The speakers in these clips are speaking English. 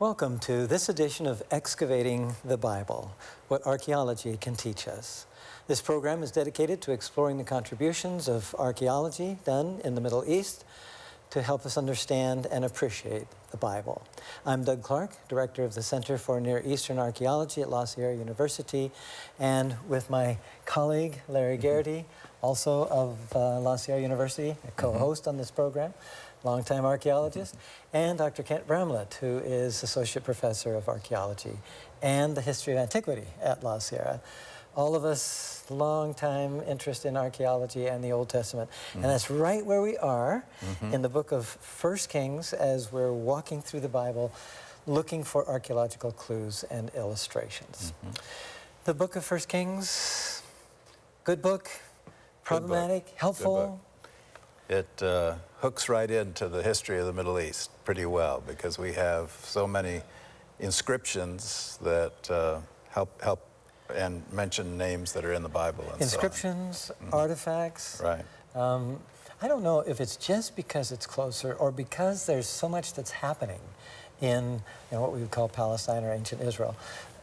Welcome to this edition of Excavating the Bible, what archaeology can teach us. This program is dedicated to exploring the contributions of archaeology done in the Middle East to help us understand and appreciate the Bible. I'm Doug Clark, Director of the Center for Near Eastern Archaeology at La Sierra University, and with my colleague, Larry Garrity, also of La Sierra University, a co-host on this program, longtime archaeologist, and Dr. Kent Bramlett, who is Associate Professor of Archaeology and the History of Antiquity at La Sierra. All of us, long-time interest in archaeology and the Old Testament. And that's right where we are in the book of 1 Kings as we're walking through the Bible, looking for archaeological clues and illustrations. The book of 1 Kings, good book, problematic, helpful. It hooks right into the history of the Middle East pretty well because we have so many inscriptions that help and mention names that are in the Bible and Inscriptions, so on. artifacts. Right. I don't know if it's just because it's closer or because there's so much that's happening in what we would call Palestine or ancient Israel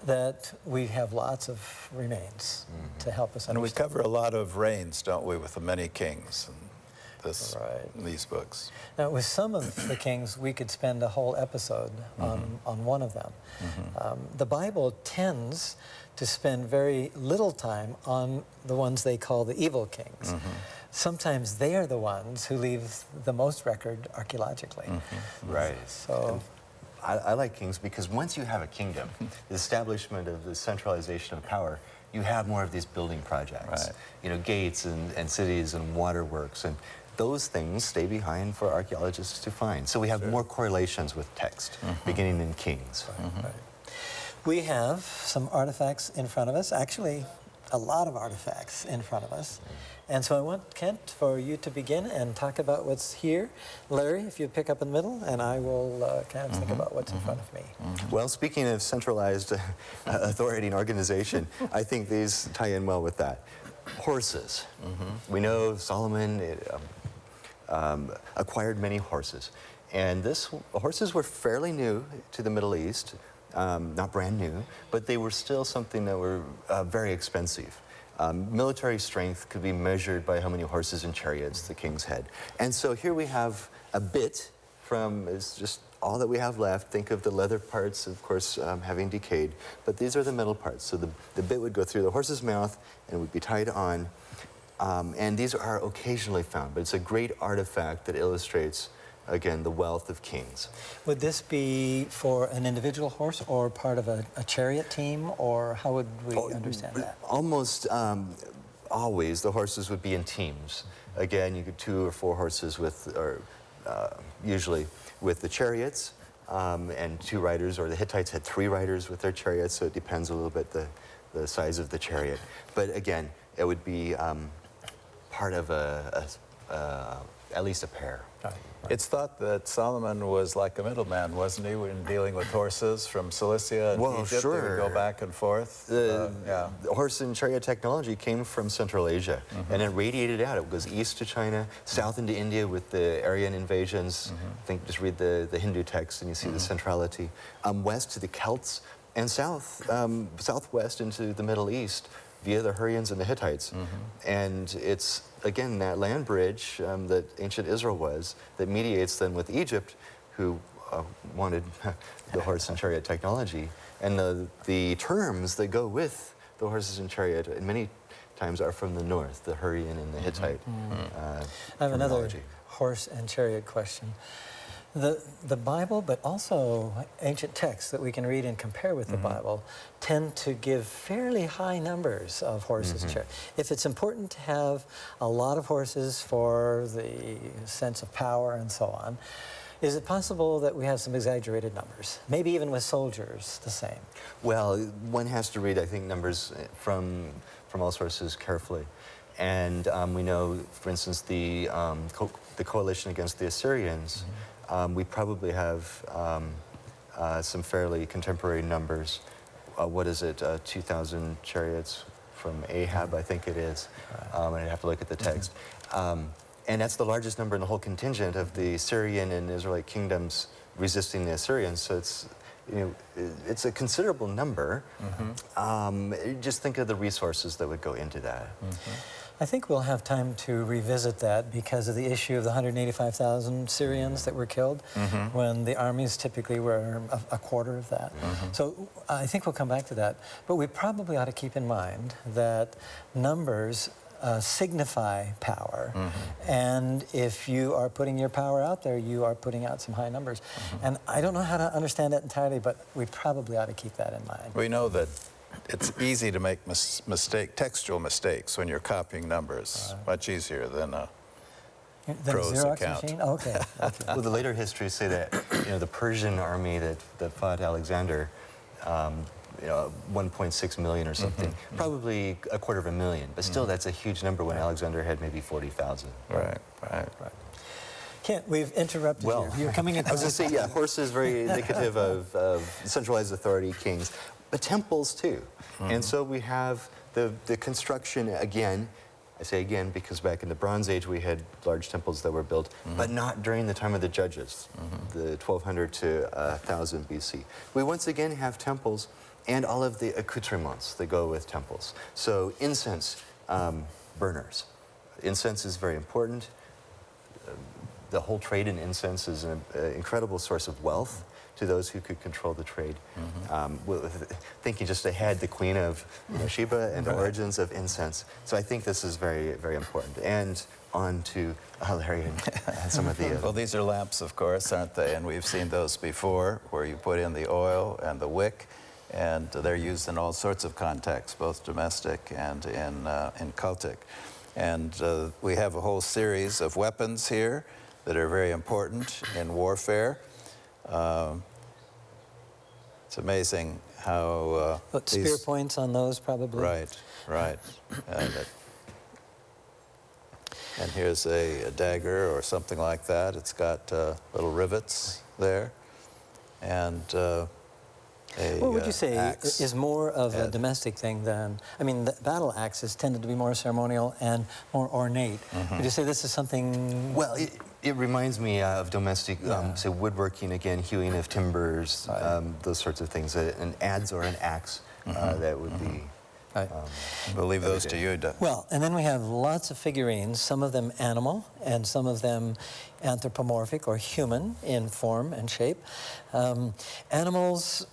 that we have lots of remains to help us understand. And we cover a lot of reigns, don't we, with the many kings and Right. these books. Now, with some of the kings, we could spend a whole episode on one of them. The Bible tends to spend very little time on the ones they call the evil kings. Sometimes they are the ones who leave the most record archaeologically. Right. So I like kings because once you have a kingdom, the establishment of the centralization of power, you have more of these building projects. Right. You know, gates and cities and waterworks, and those things stay behind for archaeologists to find. So we have more correlations with text, beginning in Kings. Right. We have some artifacts in front of us, actually a lot of artifacts in front of us. And so I want, Kent, for you to begin and talk about what's here. Larry, if you pick up in the middle, and I will kind of think about what's in front of me. Well, speaking of centralized authority and organization, I think these tie in well with that. Horses. We know Solomon acquired many horses. And horses were fairly new to the Middle East. Not brand new, but they were still something that were very expensive. Military strength could be measured by how many horses and chariots the kings had. And so here we have a bit from, it's just all that we have left. Think of the leather parts, of course, having decayed, but these are the metal parts. So the bit would go through the horse's mouth and would be tied on. And these are occasionally found, but it's a great artifact that illustrates, again, the wealth of kings. Would this be for an individual horse or part of a chariot team, or how would we understand that? Almost always the horses would be in teams. Again, you get 2 or 4 horses usually with the chariots, and 2 riders, or the Hittites had 3 riders with their chariots, so it depends a little bit the size of the chariot. But again, it would be part of at least a pair. Right. It's thought that Solomon was like a middleman, wasn't he, when dealing with horses from Cilicia and Egypt? Sure. They would go back and forth. The horse and chariot technology came from Central Asia, and it radiated out. It goes east to China, south into India with the Aryan invasions. I think just read the Hindu text and you see the centrality. West to the Celts, and southwest into the Middle East via the Hurrians and the Hittites. And it's, again, that land bridge that ancient Israel was that mediates then with Egypt, who wanted the horse and chariot technology. And the terms that go with the horses and chariot, and many times are from the north, the Hurrian and the Hittite I have another horse and chariot question. The Bible, but also ancient texts that we can read and compare with the Bible, tend to give fairly high numbers of horses. If it's important to have a lot of horses for the sense of power and so on, is it possible that we have some exaggerated numbers? Maybe even with soldiers, the same. Well, one has to read, I think, numbers from all sources carefully. And we know, for instance, the coalition against the Assyrians, we probably have some fairly contemporary numbers. What is it, 2,000 chariots from Ahab, I think it is. I'd have to look at the text. And that's the largest number in the whole contingent of the Syrian and Israelite kingdoms resisting the Assyrians. So it's a considerable number. Just think of the resources that would go into that. I think we'll have time to revisit that because of the issue of the 185,000 Syrians that were killed when the armies typically were a quarter of that. So I think we'll come back to that. But we probably ought to keep in mind that numbers signify power. And if you are putting your power out there, you are putting out some high numbers. And I don't know how to understand that entirely, but we probably ought to keep that in mind. We know that it's easy to make textual mistakes when you're copying numbers. Much easier than a prose Xerox account. machine? Oh, okay. Well, the later histories say that the Persian army that fought Alexander, 1.6 million or something, probably 250,000, but still that's a huge number when Alexander had maybe 40,000. Right. Kent, we've interrupted you. You're coming in. I was going to say, yeah, horses very indicative of centralized authority, kings, but temples too. And so we have the construction again. I say again because back in the Bronze Age we had large temples that were built, but not during the time of the judges, the 1200 to 1000 BC. We once again have temples and all of the accoutrements that go with temples. So incense burners. Incense is very important. The whole trade in incense is an incredible source of wealth to those who could control the trade. Thinking just ahead, the Queen of Sheba and the origins of incense. So I think this is very, very important. And on to Larry and some of the... Well, these are lamps, of course, aren't they? And we've seen those before, where you put in the oil and the wick, and they're used in all sorts of contexts, both domestic and in cultic. And we have a whole series of weapons here that are very important in warfare. It's amazing how... spear points on those, probably. Right. And here's a dagger or something like that. It's got little rivets there. And what would you say axe. is more of a domestic thing than... I mean, the battle axes tended to be more ceremonial and more ornate. Would you say this is something... Well, it reminds me of domestic, say, woodworking, again, hewing of timbers, those sorts of things. An adze or an axe, that would be... We'll leave those to you, Doug. Well, and then we have lots of figurines, some of them animal and some of them anthropomorphic or human in form and shape. Animals,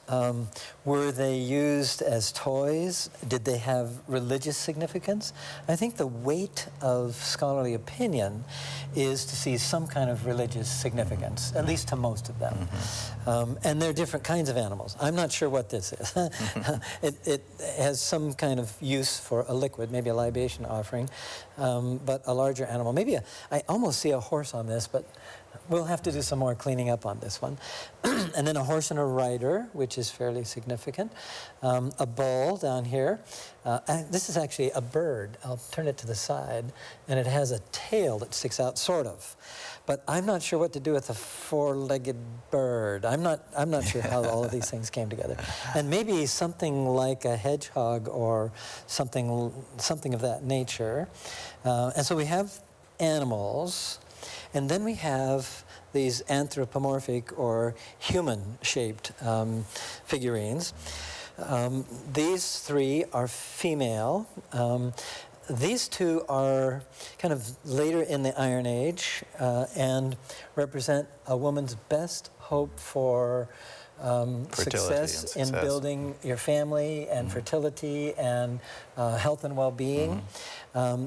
were they used as toys? Did they have religious significance? I think the weight of scholarly opinion is to see some kind of religious significance, at least to most of them. And there are different kinds of animals. I'm not sure what this is. It has some kind of use for a liquid, maybe a libation offering, but a larger animal. Maybe I almost see a horse on this, but we'll have to do some more cleaning up on this one. And then a horse and a rider, which is fairly significant. A bull down here. This is actually a bird. I'll turn it to the side, and it has a tail that sticks out, sort of. But I'm not sure what to do with a four-legged bird. I'm not sure how all of these things came together. And maybe something like a hedgehog or something of that nature. And so we have animals, and then we have these anthropomorphic or human-shaped figurines. These three are female. These two are kind of later in the Iron Age and represent a woman's best hope for success in building your family and fertility and health and well-being.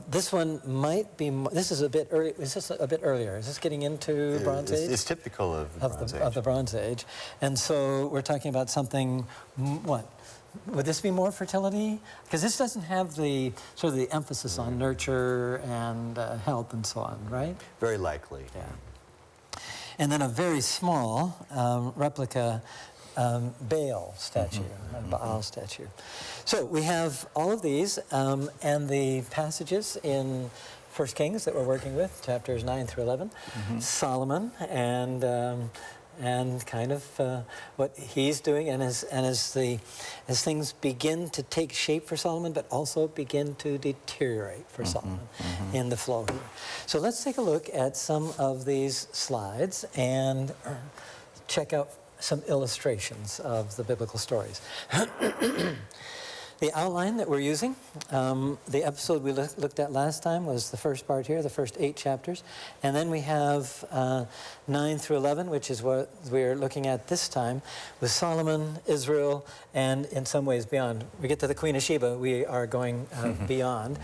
This one might be, this is a bit early, is this a bit earlier? Is this getting into the Bronze Age? It's typical of the Bronze Age. Of the Bronze Age. And so we're talking about something, what? Would this be more fertility? Because this doesn't have the sort of the emphasis on nurture and health and so on, right? Very likely. Yeah. And then a very small replica Baal statue, a Baal statue. So we have all of these and the passages in 1 Kings that we're working with, chapters 9 through 11. Solomon and kind of what he's doing, and as things begin to take shape for Solomon, but also begin to deteriorate for Solomon in the flow here. So let's take a look at some of these slides and check out some illustrations of the biblical stories. The outline that we're using, the episode we looked at last time was the first part here, the first 8 chapters. And then we have 9 through 11, which is what we're looking at this time, with Solomon, Israel, and in some ways beyond. We get to the Queen of Sheba, we are going beyond.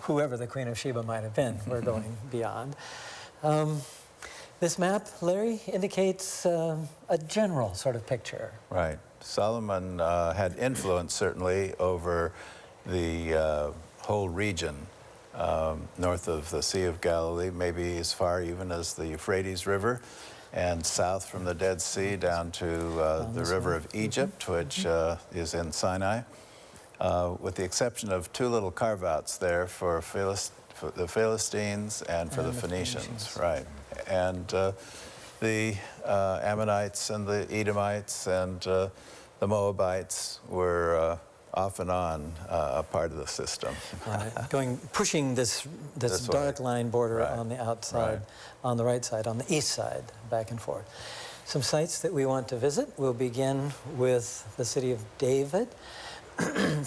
Whoever the Queen of Sheba might have been, we're going beyond. This map, Larry, indicates a general sort of picture. Right. Solomon had influence certainly over the whole region north of the Sea of Galilee, maybe as far even as the Euphrates River, and south from the Dead Sea down to the river of Egypt, which is in Sinai, with the exception of 2 little carve-outs there for the Philistines and for the Phoenicians. Right. And the Ammonites and the Edomites and the Moabites were off and on a part of the system. Pushing this dark line border on the outside, on the right side, on the east side, back and forth. Some sites that we want to visit. We'll begin with the city of David.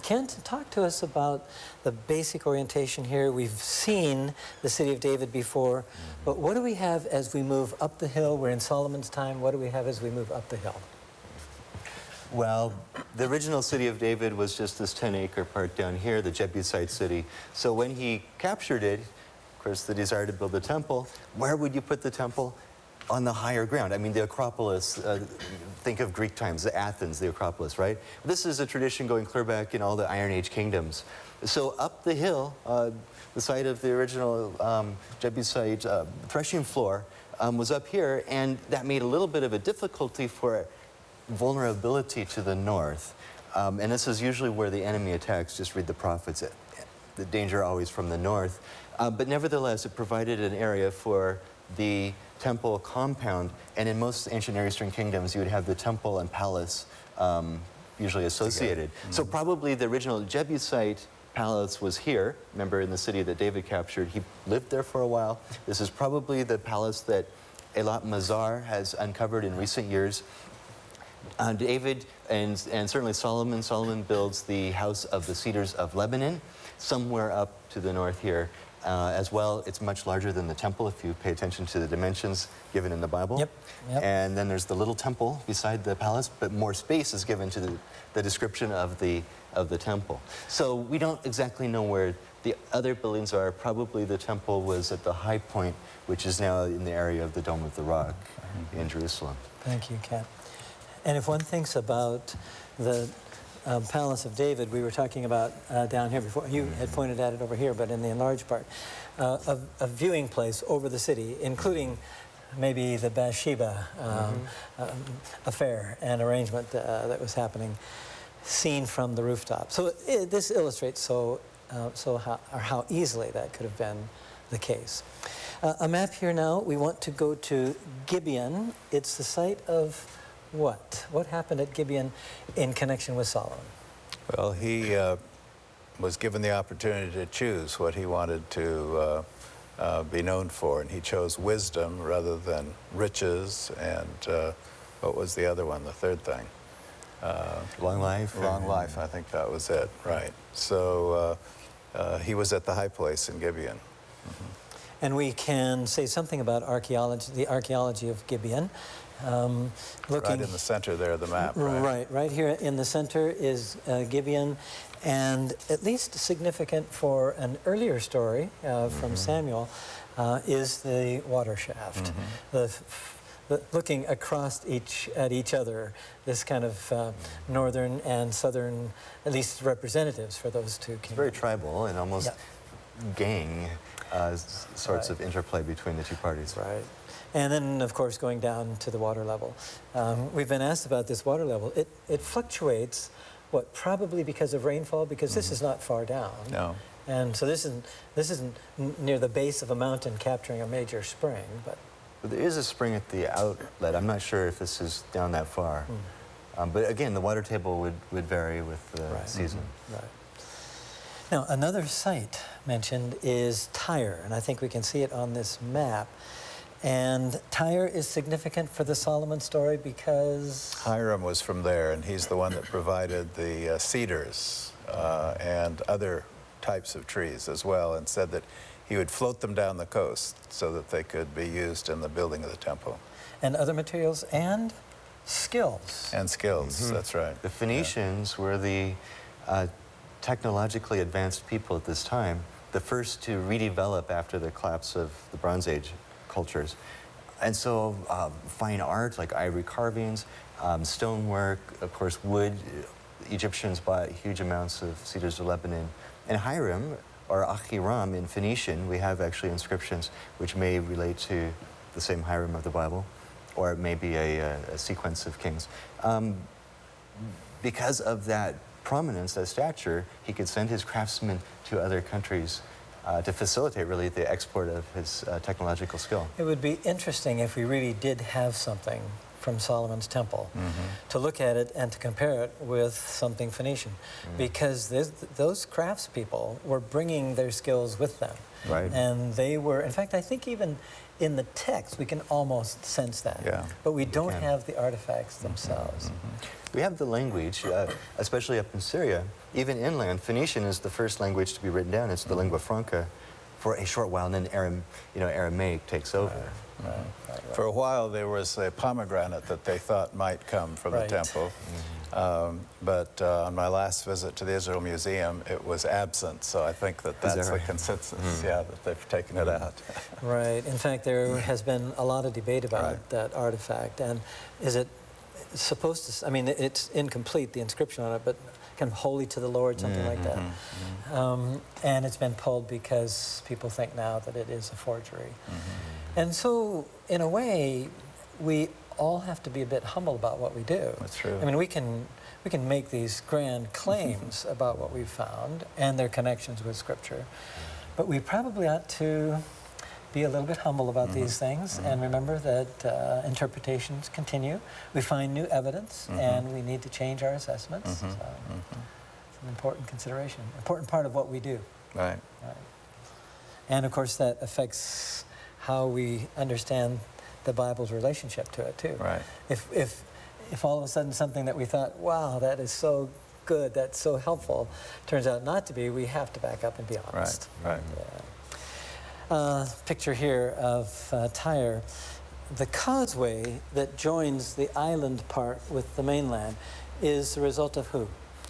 Kent, talk to us about the basic orientation here. We've seen the city of David before, but what do we have as we move up the hill? We're in Solomon's time. What do we have as we move up the hill? Well, the original city of David was just this 10-acre part down here, the Jebusite city. So when he captured it, of course, the desire to build a temple, where would you put the temple? On the higher ground. I mean, the Acropolis, think of Greek times, the Athens, the Acropolis, right? This is a tradition going clear back in all the Iron Age kingdoms. So up the hill, the site of the original Jebusite threshing floor was up here, and that made a little bit of a difficulty for vulnerability to the north. And this is usually where the enemy attacks. Just read the prophets. The danger always from the north. But nevertheless, it provided an area for the temple compound, and in most ancient Near Eastern kingdoms, you would have the temple and palace usually associated. So probably the original Jebusite palace was here. Remember, in the city that David captured, he lived there for a while. This is probably the palace that Eilat Mazar has uncovered in recent years. David and certainly Solomon builds the House of the Cedars of Lebanon, somewhere up to the north here. As well, it's much larger than the temple if you pay attention to the dimensions given in the Bible. Yep. And then there's the little temple beside the palace, but more space is given to the description of the temple. So we don't exactly know where the other buildings are. Probably the temple was at the high point, which is now in the area of the Dome of the Rock in Jerusalem. Thank you, Kat. And if one thinks about the Palace of David, we were talking about down here before. You had pointed at it over here, but in the enlarged part, a viewing place over the city, including maybe the Bathsheba affair and arrangement that was happening, seen from the rooftop. So this illustrates how easily that could have been the case. A map here now. We want to go to Gibeon. It's the site of what? What happened at Gibeon in connection with Solomon? Well, he was given the opportunity to choose what he wanted to be known for, and he chose wisdom rather than riches, and what was the other one, the third thing? Long life? Long life, I think that was it, right. So he was at the high place in Gibeon. And we can say something about archaeology, the archaeology of Gibeon. Right in the center there of the map, right? Right here in the center is Gibeon, and at least significant for an earlier story from Samuel is the water shaft. Looking across at each other, this kind of northern and southern, at least representatives for those two kingdoms. It's very tribal and almost gang sorts of interplay between the two parties. Right. And then, of course, going down to the water level. We've been asked about this water level. It fluctuates, what, probably because of rainfall, because this is not far down. No. And so this isn't near the base of a mountain capturing a major spring, but there is a spring at the outlet. I'm not sure if this is down that far. But again, the water table would vary with the season. Right. Now, another site mentioned is Tyre, and I think we can see it on this map. And Tyre is significant for the Solomon story because... Hiram was from there, and he's the one that provided the cedars and other types of trees as well, and said that he would float them down the coast so that they could be used in the building of the temple. And other materials and skills. And skills, that's right. The Phoenicians were the technologically advanced people at this time, the first to redevelop after the collapse of the Bronze Age cultures. And so fine art like ivory carvings, stonework, of course wood. Egyptians bought huge amounts of cedars of Lebanon. And Hiram, or Ahiram in Phoenician, we have actually inscriptions which may relate to the same Hiram of the Bible, or it may be a sequence of kings. Because of that prominence, that stature, he could send his craftsmen to other countries to facilitate really the export of his technological skill. It would be interesting if we really did have something from Solomon's temple to look at it and to compare it with something Phoenician, because those craftspeople were bringing their skills with them. Right. And they were, in fact, I think even in the text we can almost sense that. Yeah. But we don't have the artifacts themselves. We have the language, especially up in Syria. Even inland, Phoenician is the first language to be written down. It's the lingua franca for a short while, and then Aramaic takes over. Right. For a while, there was a pomegranate that they thought might come from the temple. But on my last visit to the Israel Museum, it was absent. So I think that that's the consensus, that they've taken it out. Right. In fact, there has been a lot of debate about that artifact. And is it supposed to, I mean, it's incomplete, the inscription on it, but kind of holy to the Lord, something like that. And it's been pulled because people think now that it is a forgery. And so, in a way, we all have to be a bit humble about what we do. That's true. I mean, we can make these grand claims about what we've found and their connections with Scripture, but we probably ought to be a little bit humble about these things and remember that interpretations continue. We find new evidence and we need to change our assessments. So it's an important consideration, important part of what we do. Right. And of course that affects how we understand the Bible's relationship to it too. Right. If all of a sudden something that we thought, wow, that is so good, that's so helpful, turns out not to be, we have to back up and be honest. Right. Picture here of Tyre. The causeway that joins the island part with the mainland is the result of who?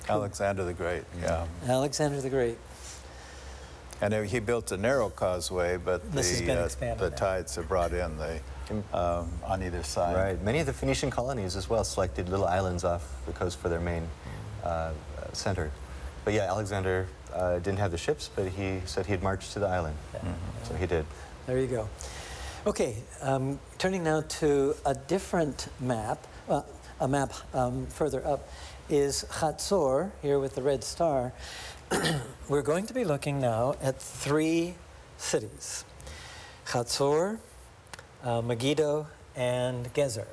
Alexander the Great, Alexander the Great. And he built a narrow causeway, but the tides have brought in on either side. Right. Many of the Phoenician colonies as well selected little islands off the coast for their main center. But yeah, Alexander didn't have the ships, but he said he'd march to the island. So he did. There you go. Okay, turning now to a different map. A map further up is Hatzor, here with the red star. We're going to be looking now at 3 cities. Hatzor, Megiddo, and Gezer.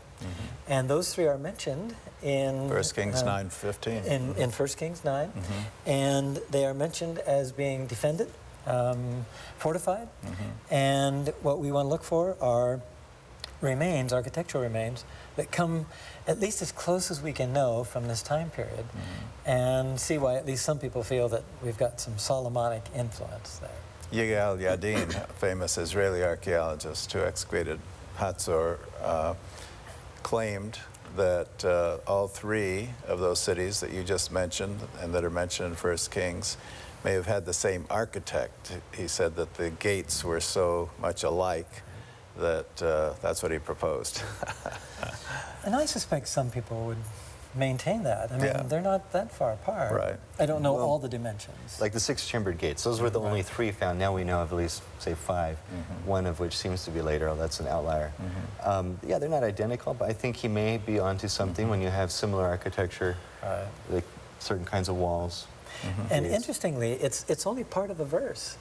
And those 3 are mentioned in 1 Kings 9:15. In 1 Kings 9. And they are mentioned as being defended, fortified. And what we want to look for are remains, architectural remains, that come at least as close as we can know from this time period, and see why at least some people feel that we've got some Solomonic influence there. Yigal Yadin, a famous Israeli archaeologist who excavated Hatzor, claimed that all 3 of those cities that you just mentioned and that are mentioned in 1 Kings may have had the same architect. He said that the gates were so much alike that that's what he proposed. And I suspect some people would maintain that. I mean, they're not that far apart. Right. I don't know all the dimensions. Like the 6-chambered gates, those were the only 3 found. Now we know of at least, say, 5, one of which seems to be later. Oh, that's an outlier. Yeah, they're not identical, but I think he may be onto something when you have similar architecture, like certain kinds of walls. And interestingly, it's only part of a verse.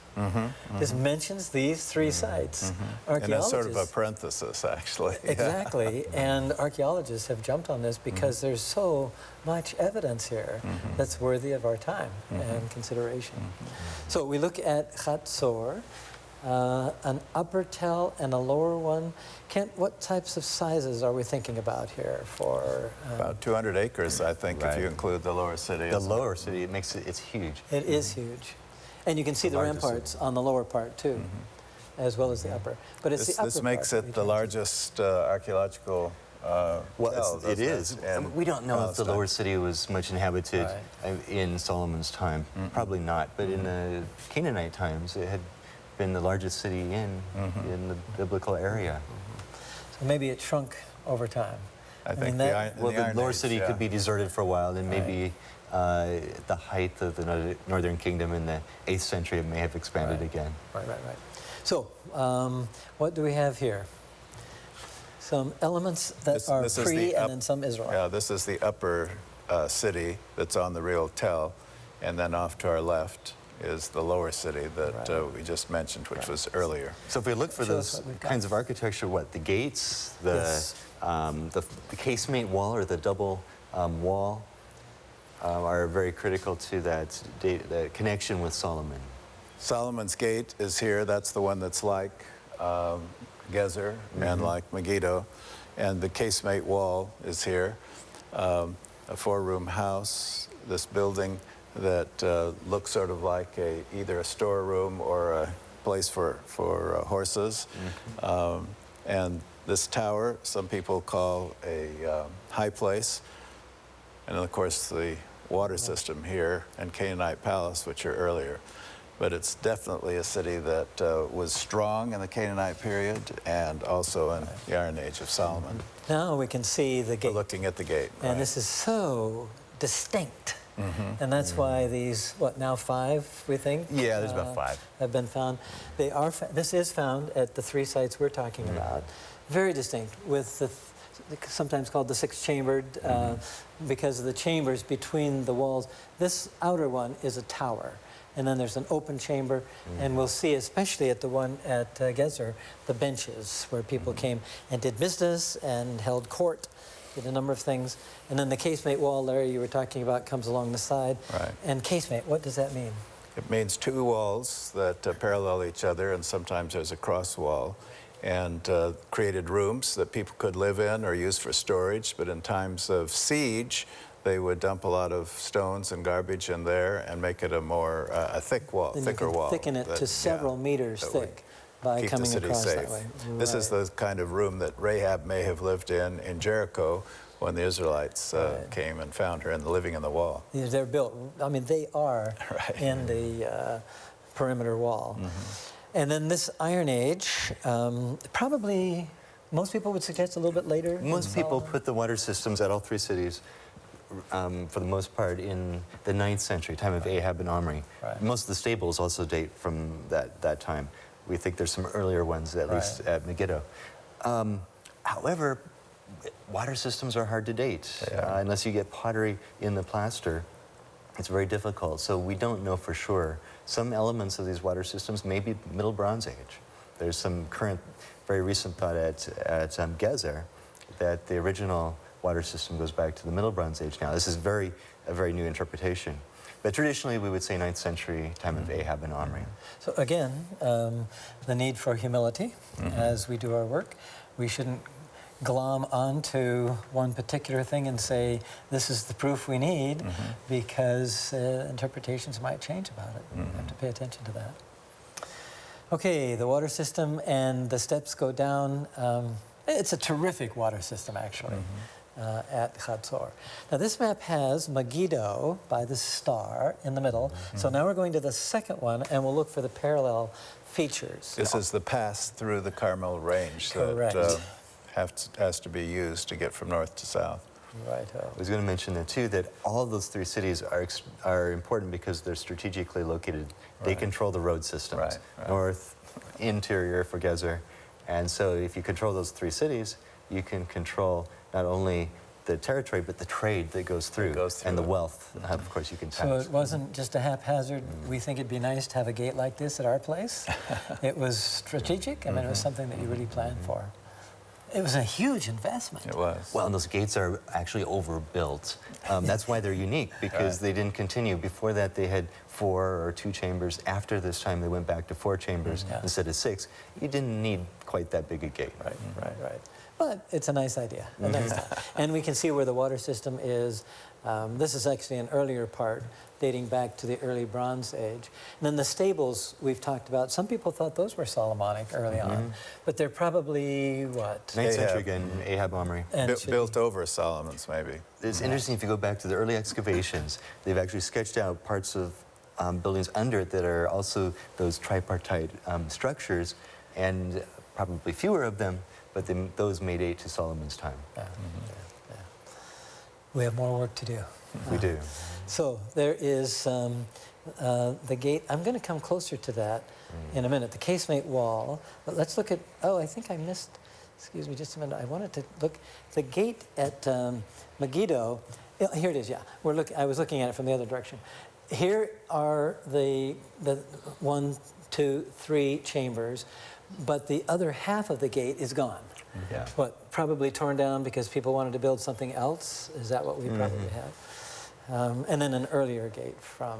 This mentions these 3 sites. And it's sort of a parenthesis, actually. Exactly. And archaeologists have jumped on this because there's so much evidence here that's worthy of our time and consideration. So we look at Hatzor. an upper tell and a lower one. Kent, what types of sizes are we thinking about here for? About 200 acres, I think, if Right. you include the lower city. The lower city, it's huge. It is huge. And you can see the largest ramparts on the lower part too, as well as the upper. But it's the upper This makes part that it we the can't largest archaeological Well, tell, it doesn't is. And We don't know if the Palestine. lower city was much inhabited in Solomon's time. Probably not. But in the Canaanite times, it had been the largest city in the biblical area. So maybe it shrunk over time. I think that, Well, the Iron lower Age, city yeah. could be deserted for a while, and maybe the height of the northern kingdom in the 8th century, it may have expanded again. Right. So, what do we have here? Some elements that are This is pre the and up- then some Israel. Yeah, this is the upper city that's on the real tell, and then off to our left is the lower city that we just mentioned, which was earlier. So if we look for Show us those what we've got. kinds of architecture, the gates, Yes. the casemate wall or the double wall are very critical to the connection with Solomon. Solomon's Gate is here. That's the one that's like Gezer and like Megiddo. And the casemate wall is here. A four-room house, this building that looks sort of like either a storeroom or a place for horses. And this tower, some people call a high place. And of course, the water system here and Canaanite Palace, which are earlier. But it's definitely a city that was strong in the Canaanite period and also in the Iron Age of Solomon. Now we can see the We're gate. looking at the gate. And right. this is so distinct. And that's why these, now 5, we think? Yeah, there's about 5. Have been found. They are. This is found at the 3 sites we're talking about. Very distinct, with the sometimes called the 6-chambered, because of the chambers between the walls. This outer one is a tower. And then there's an open chamber, and we'll see, especially at the one at Gezer, the benches where people came and did business and held court, did a number of things. And then the casemate wall, Larry, you were talking about, comes along the side. Right. And casemate, what does that mean? It means 2 walls that parallel each other, and sometimes there's a cross wall, and created rooms that people could live in or use for storage. But in times of siege, they would dump a lot of stones and garbage in there and make it a thick wall, Then thicker you can wall. thicken it to several meters that would thick by keep the coming city across safe. that way. This is the kind of room that Rahab may have lived in Jericho when the Israelites came and found her and living in the wall. Yeah, they're built, they are Right. in the perimeter wall. And then this Iron Age, probably most people would suggest a little bit later. Most people put the water systems at all 3 cities, for the most part, in the 9th century, time of Ahab and Omri. Right. Most of the stables also date from that time. We think there's some earlier ones, at least at Megiddo. However, water systems are hard to date. Unless you get pottery in the plaster, it's very difficult. So we don't know for sure. Some elements of these water systems may be Middle Bronze Age. There's some current, very recent thought at Gezer that the original water system goes back to the Middle Bronze Age now. This is a very new interpretation. But traditionally, we would say 9th century, time of Ahab and Omri. So again, the need for humility as we do our work. We shouldn't glom onto one particular thing and say, this is the proof we need, because interpretations might change about it. We have to pay attention to that. Okay, the water system and the steps go down. It's a terrific water system, actually, at Chatzor. Now, this map has Megiddo by the star in the middle. So now we're going to the second one, and we'll look for the parallel features. This is the pass through the Carmel Range Correct. that has to be used to get from north to south. Right. I was going to mention that too, that all of those 3 cities are important because they're strategically located. They control the road systems, Right. north, interior for Gezer. And so if you control those 3 cities, you can control not only the territory, but the trade that goes through, and the wealth, of course, you can tax. So it wasn't just a haphazard, we think it'd be nice to have a gate like this at our place. It was strategic. It was something that you really planned for. It was a huge investment. It was. Well, and those gates are actually overbuilt. That's why they're unique, because they didn't continue. Before that, they had 4 or 2 chambers. After this time, they went back to 4 chambers instead of 6. You didn't need quite that big a gate. Right. But it's a nice idea, a nice time. And we can see where the water system is. This is actually an earlier part dating back to the early Bronze Age. And then the stables we've talked about, some people thought those were Solomonic early on, but they're probably, what? 9th century again, Ahab Armory. Built over Solomon's, maybe. It's interesting if you go back to the early excavations, they've actually sketched out parts of buildings under it that are also those tripartite structures, and probably fewer of them, but those may date to Solomon's time. We have more work to do. We do. So there is the gate. I'm going to come closer to that in a minute. The casemate wall. But let's look at, I think I missed, excuse me just a minute. I wanted to look, the gate at Megiddo. Here it is, yeah. I was looking at it from the other direction. Here are the 1, 2, 3 chambers, but the other half of the gate is gone. Yeah. What, probably torn down because people wanted to build something else? Is that what we probably have? And then an earlier gate from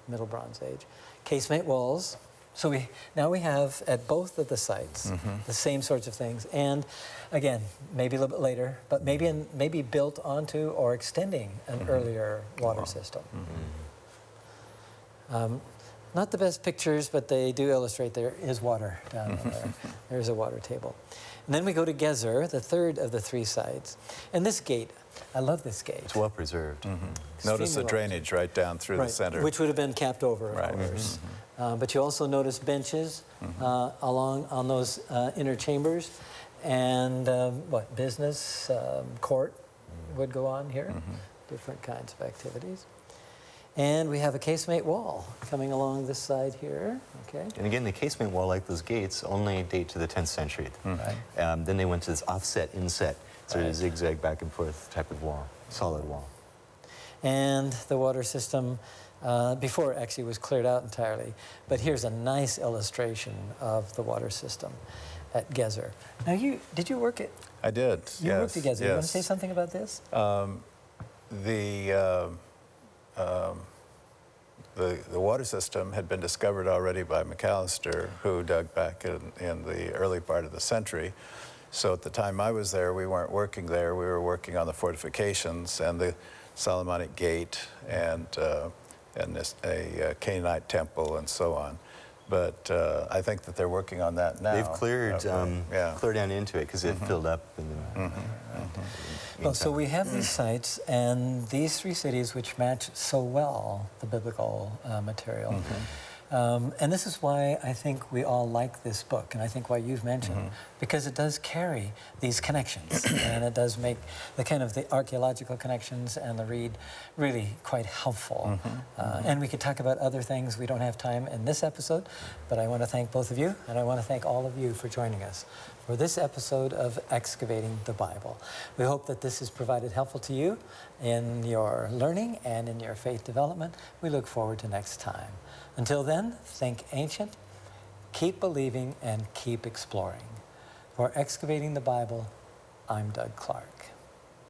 Middle Bronze Age. Casemate walls. So now we have at both of the sites the same sorts of things. And again, maybe a little bit later, but maybe built onto or extending an earlier water system. Not the best pictures, but they do illustrate there is water down in there. There's a water table. And then we go to Gezer, the third of the 3 sites. And this gate, I love this gate. It's well preserved. Notice the well drainage right down through the center. Which would have been capped over, of course. But you also notice benches along on those inner chambers. And business, court would go on here. Different kinds of activities. And we have a casemate wall coming along this side here, okay? And again, the casemate wall, like those gates, only date to the 10th century. Then they went to this offset, inset, sort of zigzag back and forth type of wall, solid wall. And the water system, before it actually was cleared out entirely, but here's a nice illustration of the water system at Gezer. Now, did you work at? I did, You worked at Gezer. yes. You want to say something about this? The water system had been discovered already by McAllister, who dug back in the early part of the century. So at the time I was there, we weren't working there. We were working on the fortifications and the Solomonic Gate and a Canaanite temple and so on. But I think that they're working on that now. They've cleared down into it because it filled up. Well, so we have these sites and these 3 cities which match so well the biblical material. And this is why I think we all like this book, and I think why you've mentioned, because it does carry these connections, and it does make the archaeological connections and the read really quite helpful. And we could talk about other things. We don't have time in this episode, but I want to thank both of you, and I want to thank all of you for joining us for this episode of Excavating the Bible. We hope that this has provided helpful to you in your learning and in your faith development. We look forward to next time. Until then, think ancient, keep believing, and keep exploring. For Excavating the Bible, I'm Doug Clark.